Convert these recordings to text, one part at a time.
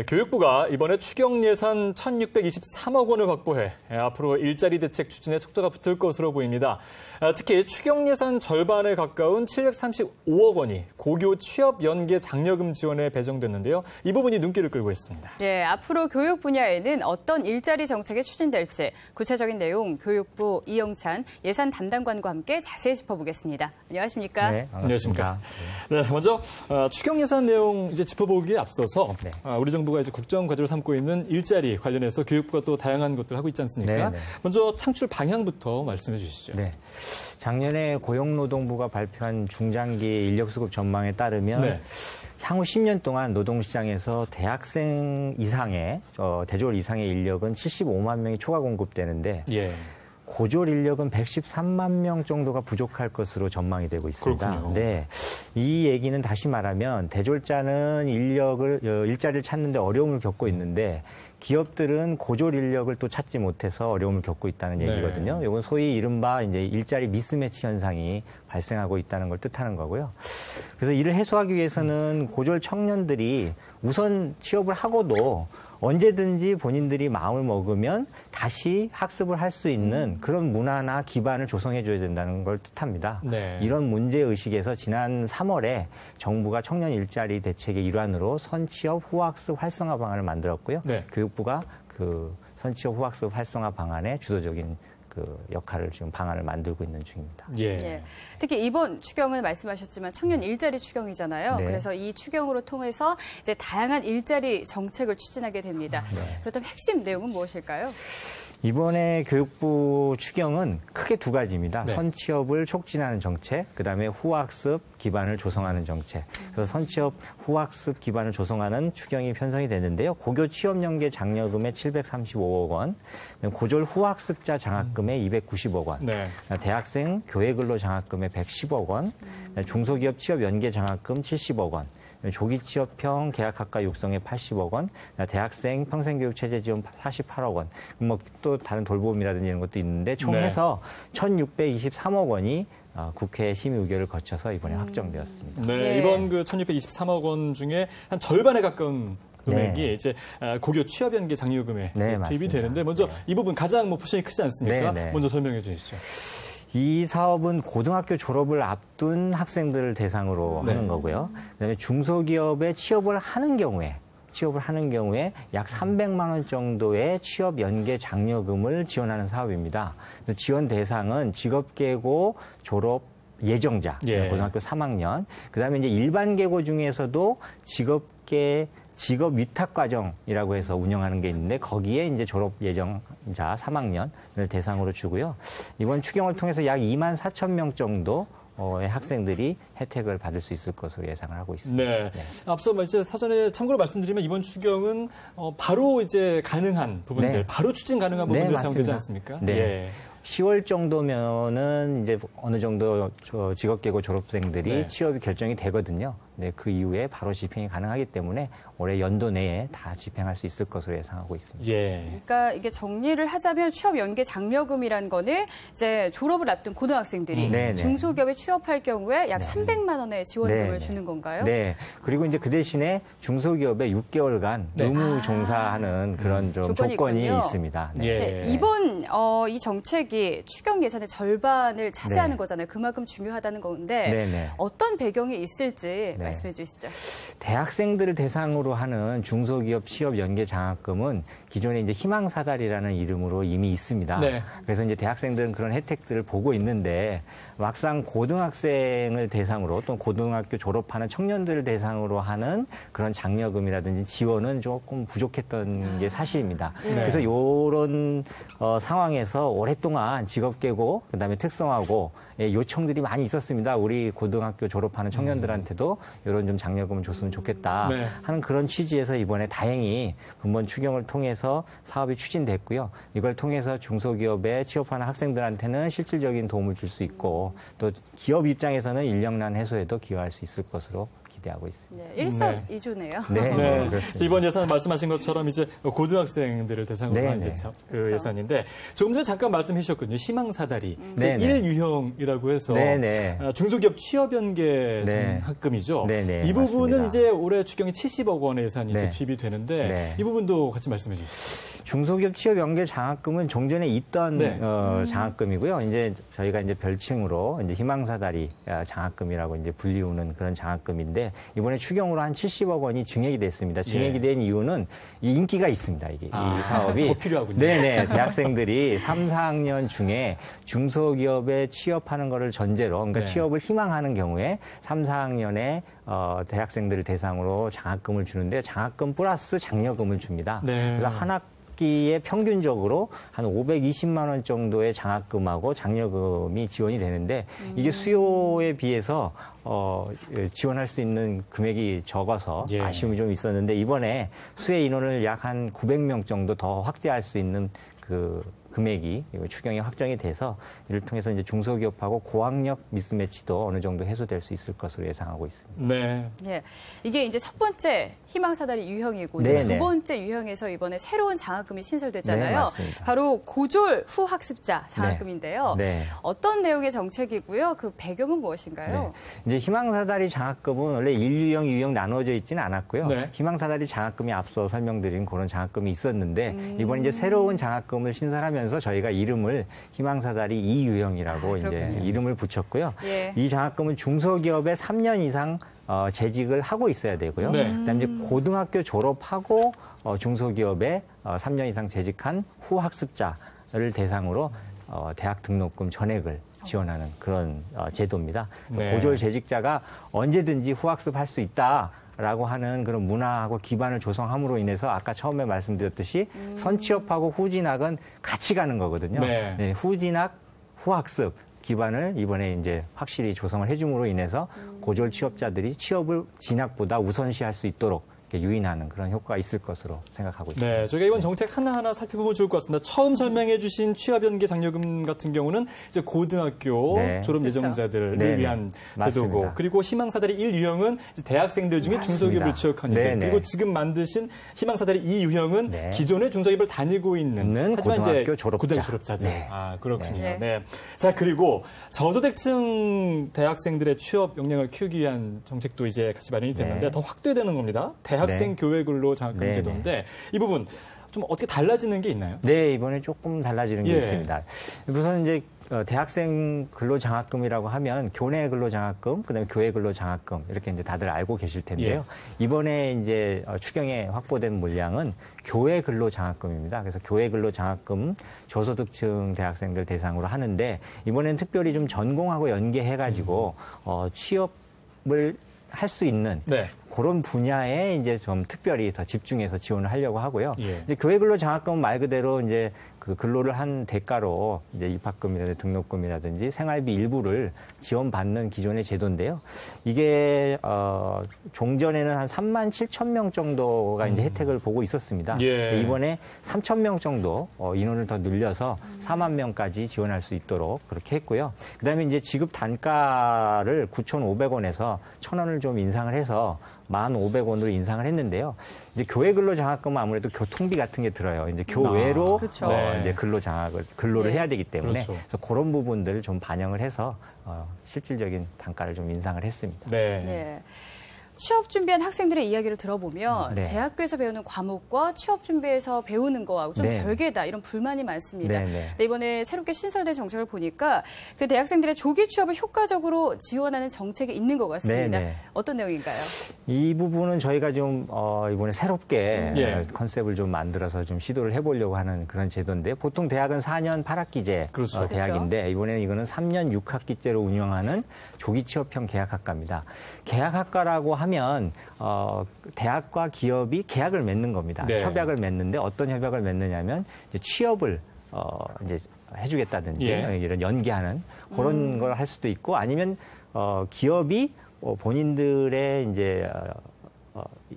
교육부가 이번에 추경 예산 1,623억 원을 확보해 앞으로 일자리 대책 추진에 속도가 붙을 것으로 보입니다. 특히 추경 예산 절반에 가까운 735억 원이 고교 취업 연계 장려금 지원에 배정됐는데요. 이 부분이 눈길을 끌고 있습니다. 네, 앞으로 교육 분야에는 어떤 일자리 정책이 추진될지 구체적인 내용 교육부 이영찬 예산 담당관과 함께 자세히 짚어보겠습니다. 안녕하십니까? 네, 안녕하십니까? 네, 먼저 추경 예산 내용 이제 짚어보기에 앞서서 우리 정부가 이제 국정 과제로 삼고 있는 일자리 관련해서 교육부가 또 다양한 것들을 하고 있지 않습니까? 네. 먼저 창출 방향부터 말씀해 주시죠. 네. 작년에 고용노동부가 발표한 중장기 인력수급 전망에 따르면 향후 10년 동안 노동시장에서 대학생 이상의, 대졸 이상의 인력은 75만 명이 초과 공급되는데 고졸 인력은 113만 명 정도가 부족할 것으로 전망이 되고 있습니다. 그렇군요. 네. 이 얘기는 다시 말하면 대졸자는 일자리를 찾는데 어려움을 겪고 있는데 기업들은 고졸 인력을 또 찾지 못해서 어려움을 겪고 있다는 얘기거든요. 이건 소위 이른바 이제 일자리 미스매치 현상이 발생하고 있다는 걸 뜻하는 거고요. 그래서 이를 해소하기 위해서는 고졸 청년들이 우선 취업을 하고도 언제든지 본인들이 마음을 먹으면 다시 학습을 할 수 있는 그런 문화나 기반을 조성해 줘야 된다는 걸 뜻합니다. 이런 문제의식에서 지난 3월에 정부가 청년 일자리 대책의 일환으로 선취업 후학습 활성화 방안을 만들었고요. 교육부가 그 선취업 후학습 활성화 방안의 주도적인 역할을 지금 방안을 만들고 있는 중입니다. 특히 이번 추경은 말씀하셨지만 청년 일자리 추경이잖아요. 그래서 이 추경으로 통해서 이제 다양한 일자리 정책을 추진하게 됩니다. 그렇다면 핵심 내용은 무엇일까요? 이번에 교육부 추경은 크게 두 가지입니다. 선취업을 촉진하는 정책, 그다음에 후학습 기반을 조성하는 정책. 그래서 선취업 후학습 기반을 조성하는 추경이 편성이 됐는데요. 고교 취업 연계 장려금에 735억 원, 고졸 후학습자 장학금에 290억 원, 대학생 교외근로 장학금에 110억 원, 중소기업 취업 연계 장학금 70억 원, 조기 취업형 계약학과 육성에 80억 원, 대학생 평생교육 체제 지원 48억 원, 뭐 또 다른 돌봄이라든지 이런 것도 있는데 총해서 1,623억 원이 국회 심의 의결을 거쳐서 이번에 확정되었습니다. 이번 그 1,623억 원 중에 한 절반에 가까운 금액이 이제 고교 취업 연계 장려금에 투입이 되는데 먼저 이 부분 가장 포션이 크지 않습니까? 먼저 설명해 주시죠. 이 사업은 고등학교 졸업을 앞둔 학생들을 대상으로 하는 거고요. 그다음에 중소기업에 취업을 하는 경우에 약 300만 원 정도의 취업 연계 장려금을 지원하는 사업입니다. 그래서 지원 대상은 직업계고 졸업 예정자, 고등학교 3학년, 그다음에 이제 일반 계고 중에서도 직업 위탁 과정이라고 해서 운영하는 게 있는데 거기에 이제 졸업 예정자 3학년을 대상으로 주고요. 이번 추경을 통해서 약 2만 4천 명 정도 의 학생들이 혜택을 받을 수 있을 것으로 예상을 하고 있습니다. 앞서 이제 사전에 참고로 말씀드리면 이번 추경은 바로 이제 가능한 부분들, 바로 추진 가능한 부분들 사용되지 않습니까? 10월 정도면은 이제 어느 정도 직업계고 졸업생들이 취업이 결정이 되거든요. 그 이후에 바로 집행이 가능하기 때문에 올해 연도 내에 다 집행할 수 있을 것으로 예상하고 있습니다. 그러니까 이게 정리를 하자면 취업 연계 장려금이라는 거는 이제 졸업을 앞둔 고등학생들이 중소기업에 취업할 경우에 약 300만 원의 지원금을 주는 건가요? 그리고 이제 그 대신에 중소기업에 6개월간 의무 종사하는 그런 좀 조건이 있습니다. 이번 이 정책이 추경 예산의 절반을 차지하는 거잖아요. 그만큼 중요하다는 건데 어떤 배경이 있을지 말씀해 주시죠. 대학생들을 대상으로 하는 중소기업 취업 연계 장학금은 기존에 이제 희망사다리라는 이름으로 이미 있습니다. 그래서 이제 대학생들은 그런 혜택들을 보고 있는데 막상 고등학생을 대상으로 또 고등학교 졸업하는 청년들을 대상으로 하는 그런 장려금이라든지 지원은 조금 부족했던 게 사실입니다. 그래서 이런 상황에서 오랫동안 직업계고 그다음에 특성화고 요청들이 많이 있었습니다. 우리 고등학교 졸업하는 청년들한테도 이런 좀 장려금을 줬으면 좋겠다 하는 그런 취지에서 이번에 다행히 근본 추경을 통해서 사업이 추진됐고요. 이걸 통해서 중소기업에 취업하는 학생들한테는 실질적인 도움을 줄 수 있고 또 기업 입장에서는 인력난 해소에도 기여할 수 있을 것으로 기대합니다. 기대하고 있습니다. 네, 일석이조네요. 네, 네. 그렇습니다. 이번 예산 말씀하신 것처럼 이제 고등학생들을 대상으로 네, 한 네. 그 예산인데 조금 전에 잠깐 말씀해 주셨거든요. 희망사다리 네, 네. 1유형이라고 해서 네, 네. 중소기업 취업연계 네. 장학금이죠. 네, 네, 이 부분은 맞습니다. 이제 올해 추경이 70억 원의 예산이 이제 네. 투입이 되는데 네. 이 부분도 같이 말씀해 주시죠. 중소기업 취업 연계 장학금은 종전에 있던 네. 장학금이고요. 이제 저희가 이제 별칭으로 이제 희망사다리 장학금이라고 이제 불리우는 그런 장학금인데 이번에 추경으로 한 70억 원이 증액이 됐습니다. 증액이 된 이유는 이 인기가 있습니다. 이 사업이 더 필요하군요. 네네. 대학생들이 3, 4학년 중에 중소기업에 취업하는 거를 전제로 그러니까 네. 취업을 희망하는 경우에 3, 4학년에 대학생들을 대상으로 장학금을 주는데 장학금 플러스 장려금을 줍니다. 네. 그래서 한 학기에 평균적으로 한 520만 원 정도의 장학금하고 장려금이 지원이 되는데 이게 수요에 비해서 지원할 수 있는 금액이 적어서 예. 아쉬움이 좀 있었는데 이번에 수혜 인원을 약 한 900명 정도 더 확대할 수 있는 그 금액이 추경이 확정이 돼서 이를 통해서 이제 중소기업하고 고학력 미스매치도 어느 정도 해소될 수 있을 것으로 예상하고 있습니다. 네. 네, 이게 이제 첫 번째 희망사다리 유형이고 이제 네네. 두 번째 유형에서 이번에 새로운 장학금이 신설됐잖아요. 네, 맞습니다. 바로 고졸 후학습자 장학금인데요. 네. 어떤 내용의 정책이고요? 그 배경은 무엇인가요? 네. 이제 희망사다리 장학금은 원래 1유형, 2유형 나눠져 있지는 않았고요. 네. 희망사다리 장학금이 앞서 설명드린 그런 장학금이 있었는데 이번 이제 새로운 장학금을 신설하면서 저희가 이름을 희망사다리 2유형이라고 이제 이름을 붙였고요. 예. 이 장학금은 중소기업에 3년 이상 재직을 하고 있어야 되고요. 네. 그다음에 이제 고등학교 졸업하고 중소기업에 3년 이상 재직한 후학습자를 대상으로 대학 등록금 전액을 지원하는 그런 제도입니다. 네. 고졸 재직자가 언제든지 후학습할 수 있다라고 하는 그런 문화하고 기반을 조성함으로 인해서 아까 처음에 말씀드렸듯이 선취업하고 후진학은 같이 가는 거거든요. 네. 네, 후진학, 후학습 기반을 이번에 이제 확실히 조성을 해줌으로 인해서 고졸 취업자들이 취업을 진학보다 우선시할 수 있도록 유인하는 그런 효과가 있을 것으로 생각하고 있습니다. 네, 저희가 이번 정책 하나하나 살펴보면 좋을 것 같습니다. 처음 설명해 주신 취업연계 장려금 같은 경우는 이제 고등학교 네. 졸업 그렇죠. 예정자들을 네네. 위한 제도고 맞습니다. 그리고 희망사다리 1유형은 대학생들 중에 중소기업을 취업한 이들 네네. 그리고 지금 만드신 희망사다리 2유형은 네. 기존의 중소기업을 다니고 있는 하지만 이제 고등학교 졸업자. 고등학교 졸업자들. 네. 아, 그렇군요. 네. 네. 자, 그리고 저소득층 대학생들의 취업 역량을 키우기 위한 정책도 이제 같이 마련이 됐는데 네. 더 확대되는 겁니다. 대학생 네. 교회 근로 장학금 네네. 제도인데 이 부분 좀 어떻게 달라지는 게 있나요? 네, 이번에 조금 달라지는 게 예. 있습니다. 우선 이제 대학생 근로장학금이라고 하면 교내 근로장학금, 그다음에 교회 근로장학금 이렇게 이제 다들 알고 계실 텐데요. 예. 이번에 이제 추경에 확보된 물량은 교회 근로장학금입니다. 그래서 교회 근로장학금 저소득층 대학생들 대상으로 하는데 이번에는 특별히 좀 전공하고 연계해가지고 취업을 할 수 있는 네. 그런 분야에 이제 좀 특별히 더 집중해서 지원을 하려고 하고요. 예. 이제 교회 근로 장학금은 말 그대로 이제 그 근로를 한 대가로 이제 입학금이라든지 등록금이라든지 생활비 일부를 지원받는 기존의 제도인데요. 이게 종전에는 한 3만 7천 명 정도가 이제 혜택을 보고 있었습니다. 예. 이번에 3천 명 정도 인원을 더 늘려서 4만 명까지 지원할 수 있도록 그렇게 했고요. 그다음에 이제 지급 단가를 9,500원에서 1,000원을 좀 인상을 해서 1,500원으로 인상을 했는데요. 이제 교회 근로 장학금은 아무래도 교통비 같은 게 들어요. 이제 교외로 그렇죠. 네. 이제 근로를 네. 해야 되기 때문에 그렇죠. 그래서 그런 부분들을 좀 반영을 해서 실질적인 단가를 좀 인상을 했습니다. 네. 예. 취업 준비한 학생들의 이야기를 들어보면 네. 대학교에서 배우는 과목과 취업 준비에서 배우는 거하고 좀 네. 별개다 이런 불만이 많습니다. 네, 네. 근데 이번에 새롭게 신설된 정책을 보니까 그 대학생들의 조기 취업을 효과적으로 지원하는 정책이 있는 것 같습니다. 네, 네. 어떤 내용인가요? 이 부분은 저희가 좀 이번에 새롭게 예. 컨셉을 좀 만들어서 좀 시도를 해보려고 하는 그런 제도인데 보통 대학은 4년 8학기제 그렇죠. 대학인데 이번에는 이거는 3년 6학기제로 운영하는 조기 취업형 계약학과입니다. 계약학과라고 하면 대학과 기업이 계약을 맺는 겁니다. 네. 협약을 맺는데 어떤 협약을 맺느냐면 이제 취업을 이제 해주겠다든지 예. 이런 연계하는 그런 걸 할 수도 있고 아니면 기업이 본인들의 이제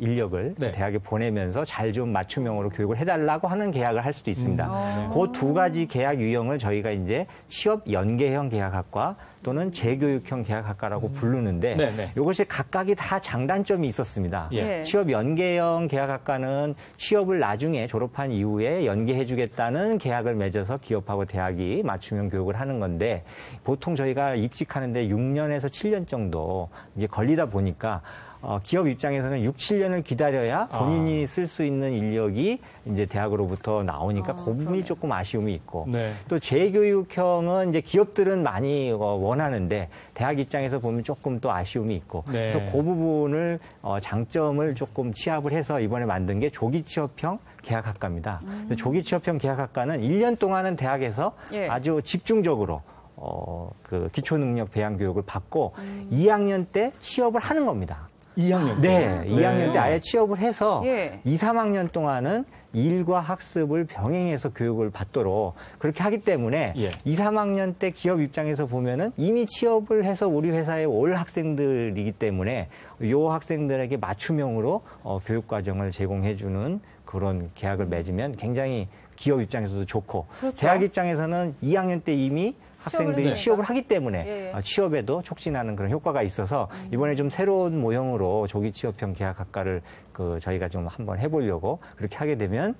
인력을 대학에 보내면서 잘 좀 맞춤형으로 교육을 해달라고 하는 계약을 할 수도 있습니다. 그 두 가지 계약 유형을 저희가 이제 취업 연계형 계약학과 또는 재교육형 계약학과라고 부르는데 이것이 각각이 다 장단점이 있었습니다. 취업 연계형 계약학과는 취업을 나중에 졸업한 이후에 연계해주겠다는 계약을 맺어서 기업하고 대학이 맞춤형 교육을 하는 건데 보통 저희가 입직하는데 6년에서 7년 정도 이제 걸리다 보니까 기업 입장에서는 6, 7년을 기다려야 본인이 쓸 수 있는 인력이 이제 대학으로부터 나오니까 그 부분이 조금 아쉬움이 있고 또 재교육형은 이제 기업들은 많이 원하는데 대학 입장에서 보면 조금 또 아쉬움이 있고 그래서 그 부분을 장점을 조금 취합을 해서 이번에 만든 게 조기 취업형 계약학과입니다. 조기 취업형 계약학과는 1년 동안은 대학에서 아주 집중적으로 그 기초능력 배양 교육을 받고 2학년 때 취업을 하는 겁니다. 2학년 때? 네, 2학년 때 아예 취업을 해서 2, 3학년 동안은 일과 학습을 병행해서 교육을 받도록 그렇게 하기 때문에 2, 3학년 때 기업 입장에서 보면은 이미 취업을 해서 우리 회사에 올 학생들이기 때문에 이 학생들에게 맞춤형으로 교육과정을 제공해주는 그런 계약을 맺으면 굉장히 기업 입장에서도 좋고 대학 입장에서는 2학년 때 이미 학생들이 취업을 하기 때문에 취업에도 촉진하는 그런 효과가 있어서 이번에 좀 새로운 모형으로 조기 취업형 계약학과를 저희가 좀 한번 해보려고 그렇게 하게 되면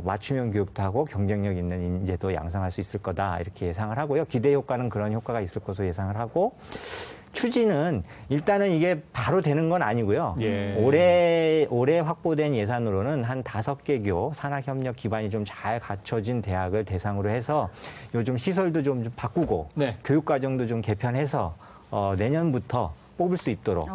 맞춤형 교육도 하고 경쟁력 있는 인재도 양성할 수 있을 거다 이렇게 예상을 하고요. 기대 효과는 그런 효과가 있을 것으로 예상을 하고 추진은 일단은 이게 바로 되는 건 아니고요. 올해 확보된 예산으로는 한 5개 교 산학협력 기반이 좀 잘 갖춰진 대학을 대상으로 해서 요즘 시설도 좀 바꾸고 교육과정도 좀 개편해서 내년부터 뽑을 수 있도록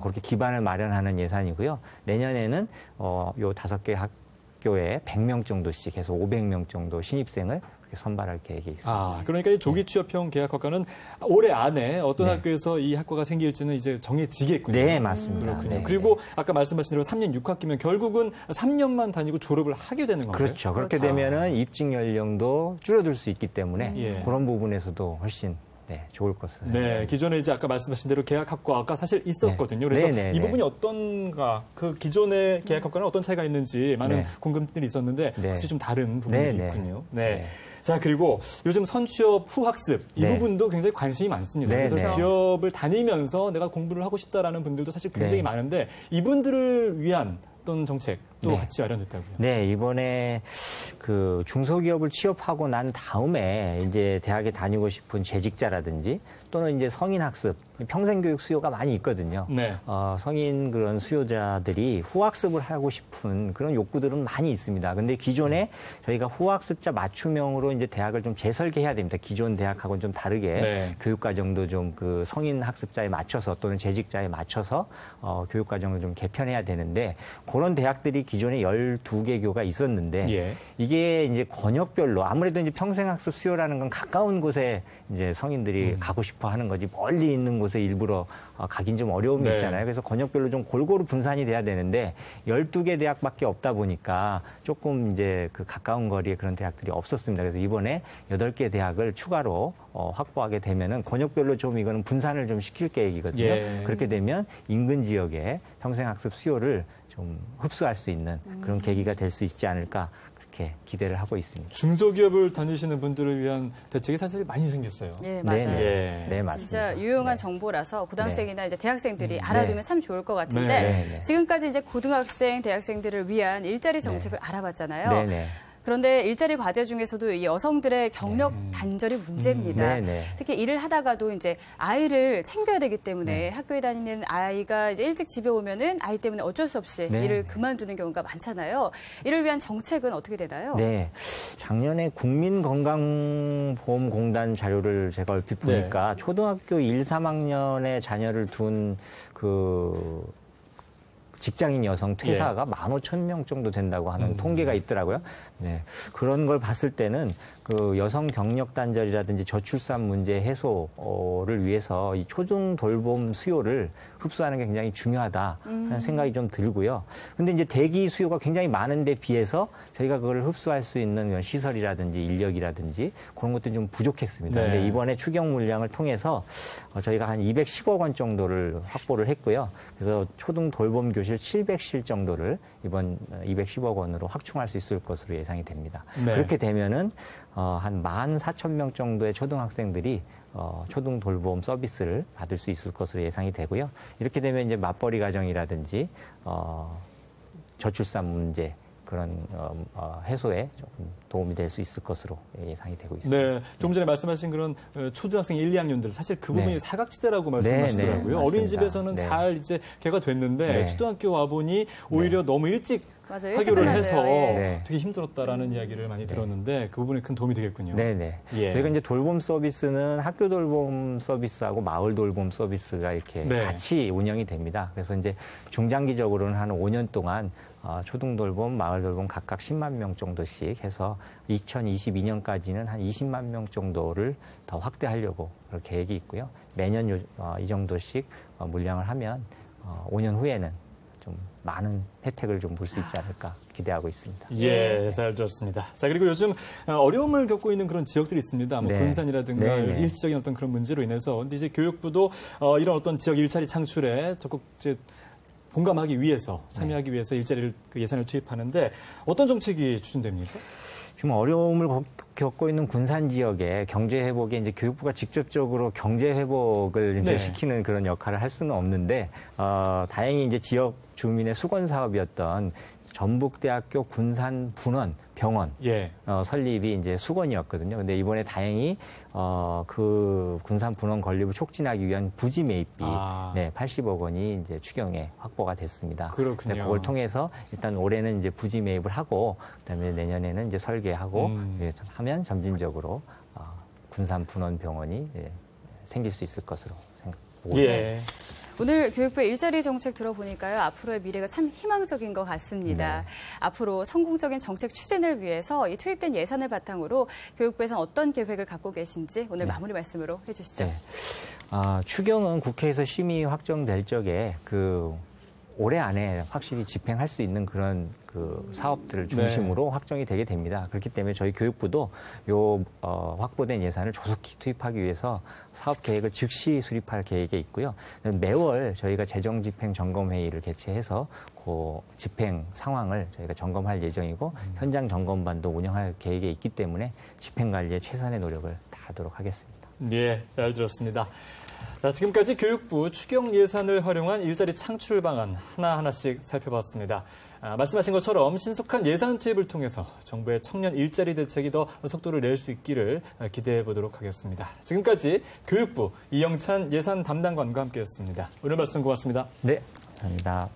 그렇게 기반을 마련하는 예산이고요. 내년에는 요 5개 학교에 100명 정도씩 해서 500명 정도 신입생을 선발할 계획이 있습니다. 그러니까 이 조기 취업형 계약학과는 올해 안에 어떤 학교에서 이 학과가 생길지는 이제 정해지겠군요. 네, 맞습니다. 그렇군요. 그리고 아까 말씀하신 대로 3년 6학기면 결국은 3년만 다니고 졸업을 하게 되는 건가요? 그렇죠. 그렇게 되면은 입직 연령도 줄어들 수 있기 때문에 그런 부분에서도 훨씬 좋을 것으로 생각합니다. 기존에 이제 아까 말씀하신 대로 계약학과가 사실 있었거든요. 그래서 이 부분이 어떤가, 그 기존의 계약학과는 어떤 차이가 있는지 많은 궁금증들이 있었는데 혹시 좀 다른 부분이 있군요. 자, 그리고 요즘 선취업 후 학습 이 부분도 굉장히 관심이 많습니다. 그래서 기업을 다니면서 내가 공부를 하고 싶다라는 분들도 사실 굉장히 많은데 이분들을 위한 어떤 정책도 같이 마련됐다고요? 네, 이번에 그 중소기업을 취업하고 난 다음에 이제 대학에 다니고 싶은 재직자라든지 또는 이제 성인 학습, 평생교육 수요가 많이 있거든요. 성인 그런 수요자들이 후학습을 하고 싶은 그런 욕구들은 많이 있습니다. 근데 기존에 저희가 후학습자 맞춤형으로 이제 대학을 좀 재설계해야 됩니다. 기존 대학하고는 좀 다르게 교육과정도 좀 그 성인 학습자에 맞춰서 또는 재직자에 맞춰서 교육과정을 좀 개편해야 되는데 그런 대학들이 기존에 12개 교가 있었는데 이게 이제 권역별로 아무래도 이제 평생학습 수요라는 건 가까운 곳에 이제 성인들이 가고 싶어 하는 거지 멀리 있는 곳에 일부러 가긴 좀 어려움이 있잖아요. 그래서 권역별로 좀 골고루 분산이 돼야 되는데 12개 대학밖에 없다 보니까 조금 이제 그 가까운 거리에 그런 대학들이 없었습니다. 그래서 이번에 8개 대학을 추가로 확보하게 되면은 권역별로 좀 이거는 분산을 좀 시킬 계획이거든요. 그렇게 되면 인근 지역의 평생학습 수요를 좀 흡수할 수 있는 그런 계기가 될 수 있지 않을까 그렇게 기대를 하고 있습니다. 중소기업을 다니시는 분들을 위한 대책이 사실 많이 생겼어요. 네, 맞아요. 네, 맞습니다. 진짜 유용한 정보라서 고등학생이나 이제 대학생들이 알아두면 참 좋을 것 같은데 지금까지 이제 고등학생, 대학생들을 위한 일자리 정책을 알아봤잖아요. 그런데 일자리 과제 중에서도 이 여성들의 경력 단절이 문제입니다. 특히 일을 하다가도 이제 아이를 챙겨야 되기 때문에 학교에 다니는 아이가 이제 일찍 집에 오면은 아이 때문에 어쩔 수 없이 일을 그만두는 경우가 많잖아요. 이를 위한 정책은 어떻게 되나요? 작년에 국민건강보험공단 자료를 제가 얼핏 보니까 초등학교 1, 3학년의 자녀를 둔 그 직장인 여성 퇴사가 15,000명 정도 된다고 하는 통계가 있더라고요. 그런 걸 봤을 때는 그 여성 경력 단절이라든지 저출산 문제 해소를 위해서 이 초중 돌봄 수요를 흡수하는 게 굉장히 중요하다 하는 생각이 좀 들고요. 근데 이제 대기 수요가 굉장히 많은데 비해서 저희가 그걸 흡수할 수 있는 시설이라든지 인력이라든지 그런 것도 좀 부족했습니다. 네. 근데 이번에 추경 물량을 통해서 저희가 한 210억 원 정도를 확보를 했고요. 그래서 초등 돌봄 교실 700실 정도를 이번 210억 원으로 확충할 수 있을 것으로 예상이 됩니다. 네. 그렇게 되면은 한 14,000명 정도의 초등학생들이 초등 돌봄 서비스를 받을 수 있을 것으로 예상이 되고요. 이렇게 되면 이제 맞벌이 가정이라든지 저출산 문제 그런 해소에 조금 도움이 될 수 있을 것으로 예상이 되고 있습니다. 네, 조금 전에 말씀하신 그런 초등학생 1, 2학년들 사실 그 부분이 네. 사각지대라고 말씀하시더라고요. 네, 어린이집에서는 네. 잘 이제 개가 됐는데 네. 초등학교 와보니 오히려 너무 일찍 맞아요. 하교를 해서 네. 되게 힘들었다라는 이야기를 많이 들었는데 그 부분에 큰 도움이 되겠군요. 네네. 예. 저희가 이제 돌봄 서비스는 학교 돌봄 서비스하고 마을 돌봄 서비스가 이렇게 네. 같이 같이 운영이 됩니다. 그래서 이제 중장기적으로는 한 5년 동안 초등 돌봄, 마을 돌봄 각각 10만 명 정도씩 해서 2022년까지는 한 20만 명 정도를 더 확대하려고 그럴 계획이 있고요. 매년 이 정도씩 물량을 하면 5년 후에는 좀 많은 혜택을 좀 볼 수 있지 않을까 기대하고 있습니다. 예, 잘 들었습니다. 자, 그리고 요즘 어려움을 겪고 있는 그런 지역들이 있습니다. 뭐 네. 군산이라든가 네. 일시적인 어떤 그런 문제로 인해서. 근데 이제 교육부도 이런 어떤 지역 일자리 창출에 적극 이제 공감하기 위해서, 참여하기 위해서 일자리를 그 예산을 투입하는데 어떤 정책이 추진됩니까? 지금 어려움을 겪고 있는 군산 지역의 경제 회복에 이제 교육부가 직접적으로 경제 회복을 이제 네. 시키는 그런 역할을 할 수는 없는데 다행히 이제 지역 주민의 수건 사업이었던 전북대학교 군산 분원 병원 예. 설립이 이제 수건이었거든요. 근데 이번에 다행히 그 군산 분원 건립을 촉진하기 위한 부지 매입비 80억 원이 이제 추경에 확보가 됐습니다. 그렇군요. 그걸 통해서 일단 올해는 이제 부지 매입을 하고 그다음에 내년에는 이제 설계하고 하면 점진적으로 군산 분원 병원이 생길 수 있을 것으로 생각하고 있습니다. 예. 오늘 교육부의 일자리 정책 들어보니까요. 앞으로의 미래가 참 희망적인 것 같습니다. 네. 앞으로 성공적인 정책 추진을 위해서 이 투입된 예산을 바탕으로 교육부에서는 어떤 계획을 갖고 계신지 오늘 마무리 말씀으로 해주시죠. 네. 추경은 국회에서 심의 확정될 적에 올해 안에 확실히 집행할 수 있는 그런 그 사업들을 중심으로 확정이 되게 됩니다. 그렇기 때문에 저희 교육부도 확보된 예산을 조속히 투입하기 위해서 사업 계획을 즉시 수립할 계획에 있고요. 매월 저희가 재정 집행 점검 회의를 개최해서 그 집행 상황을 저희가 점검할 예정이고 현장 점검반도 운영할 계획에 있기 때문에 집행 관리에 최선의 노력을 다하도록 하겠습니다. 예, 잘 들었습니다. 자, 지금까지 교육부 추경 예산을 활용한 일자리 창출 방안 하나하나씩 살펴봤습니다. 말씀하신 것처럼 신속한 예산 투입을 통해서 정부의 청년 일자리 대책이 더 속도를 낼 수 있기를 기대해 보도록 하겠습니다. 지금까지 교육부 이영찬 예산 담당관과 함께했습니다. 오늘 말씀 고맙습니다. 네, 감사합니다.